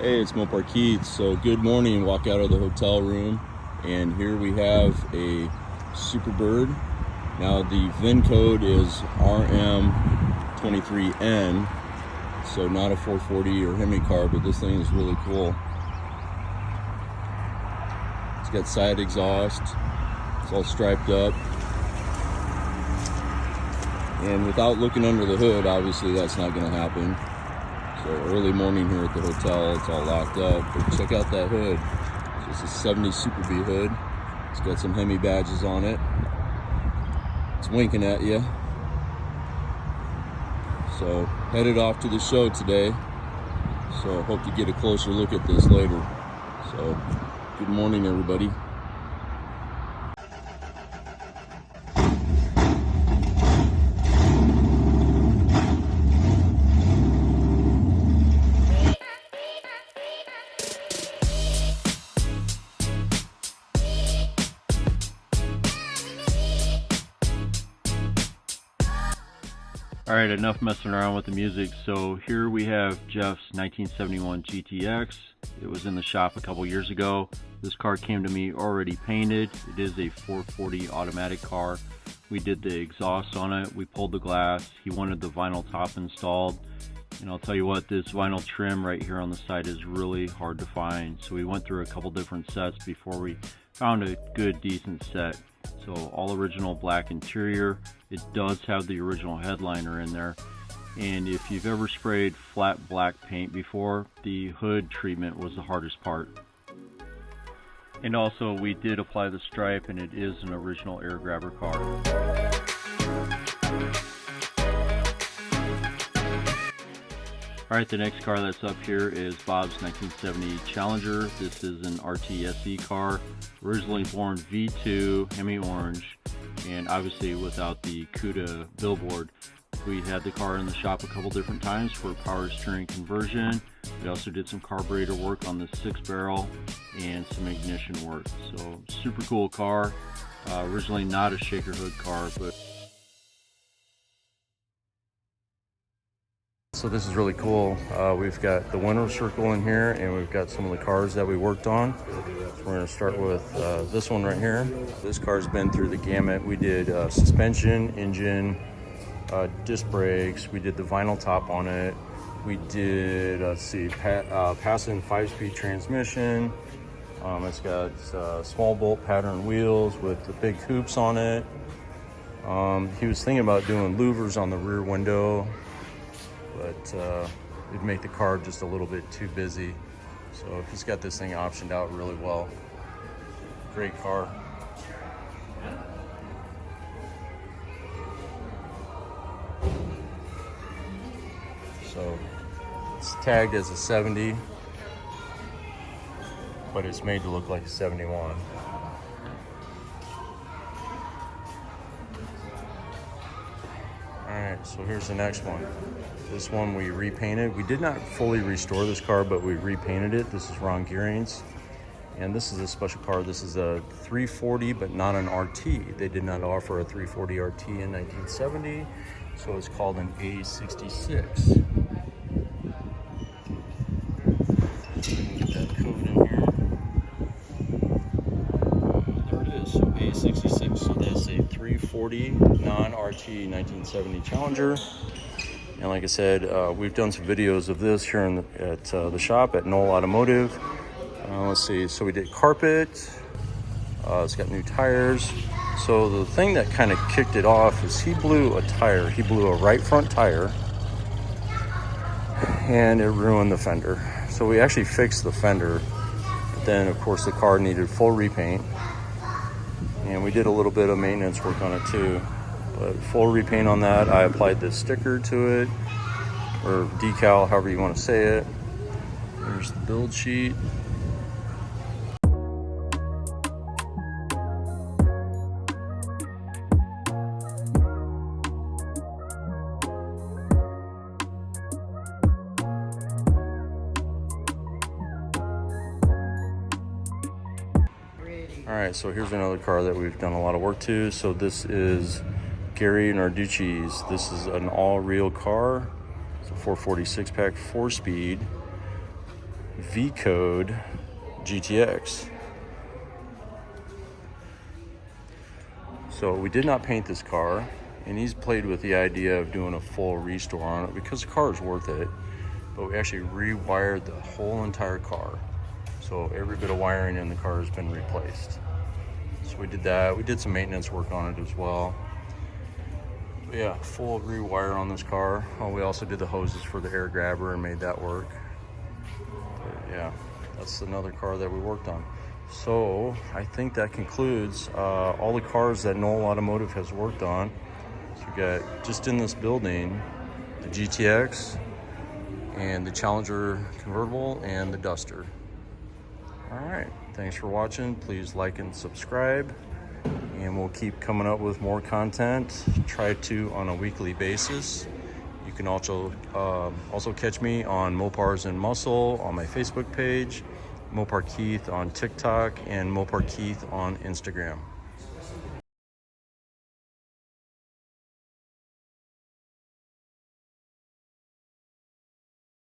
Hey, it's Mopar Keith. So good morning. Walk out of the hotel room, and here we have a Superbird. Now the VIN code is RM23N, so not a 440 or Hemi car, but this thing is really cool. It's got side exhaust. It's all striped up. And without looking under the hood, obviously that's not going to happen. So early morning here at the hotel, it's all locked up. But check out that hood. It's a 70 Super B hood. It's got some Hemi badges on it. It's winking at you. So headed off to the show today. So I hope to get a closer look at this later. So good morning, everybody. Alright, enough messing around with the music. So here we have Jeff's 1971 GTX. It was in the shop a couple years ago. This car came to me already painted. It is a 440 automatic car. We did the exhaust on it. We pulled the glass. He wanted the vinyl top installed. And I'll tell you what, this vinyl trim right here on the side is really hard to find. So we went through a couple different sets before we found a good, decent set. So all original black interior. It does have the original headliner in there. And if you've ever sprayed flat black paint before, the hood treatment was the hardest part. And also we did apply the stripe, and it is an original air grabber car. Alright, the next car that's up here is Bob's 1970 Challenger. This is an RTSE car, originally born V2, Hemi orange, and obviously without the CUDA billboard. We had the car in the shop a couple different times for power steering conversion. We also did some carburetor work on the 6-barrel and some ignition work. So super cool car. Originally not a shaker hood car, but So this is really cool. We've got the winner circle in here, and we've got some of the cars that we worked on. So we're going to start with this one right here. This car's been through the gamut. We did suspension, engine, disc brakes. We did the vinyl top on it. We did, pass-in 5-speed transmission. It's got small bolt pattern wheels with the big hoops on it. He was thinking about doing louvers on the rear window, but it'd make the car just a little bit too busy. So he's got this thing optioned out really well. Great car. So it's tagged as a 70, but it's made to look like a 71. Alright, so here's the next one. This one we repainted. We did not fully restore this car, but we repainted it. This is Ron Gearing's. And this is a special car. This is a 340, but not an RT. They did not offer a 340 RT in 1970, so it's called an A66. Get that code in here. There it is, so A66. So that's a 340 non-RT 1970 Challenger. And like I said, we've done some videos of this here at the shop at Noel Automotive. Let's see, so we did carpet. It's got new tires. So the thing that kind of kicked it off is he blew a tire. He blew a right front tire, and it ruined the fender. So we actually fixed the fender. But then, of course, the car needed full repaint. And we did a little bit of maintenance work on it too. But full repaint on that. I applied this sticker to it, or decal, however you want to say it. There's the build sheet. All right, so here's another car that we've done a lot of work to. So this is Gary Narducci's. This is an all-real car. It's a 446 pack, 4-speed. V-Code GTX. So we did not paint this car, and he's played with the idea of doing a full restore on it because the car is worth it. But we actually rewired the whole entire car. So every bit of wiring in the car has been replaced. So we did that. We did some maintenance work on it as well. But yeah, full rewire on this car. Oh, we also did the hoses for the air grabber and made that work. But yeah, that's another car that we worked on. So I think that concludes all the cars that Noel Automotive has worked on. So we got, just in this building, the GTX and the Challenger convertible and the Duster. All right, thanks for watching. Please like and subscribe, and we'll keep coming up with more content. Try to on a weekly basis. You can also catch me on Mopars in Muscle on my Facebook page, Mopar Keith on TikTok, and Mopar Keith on Instagram.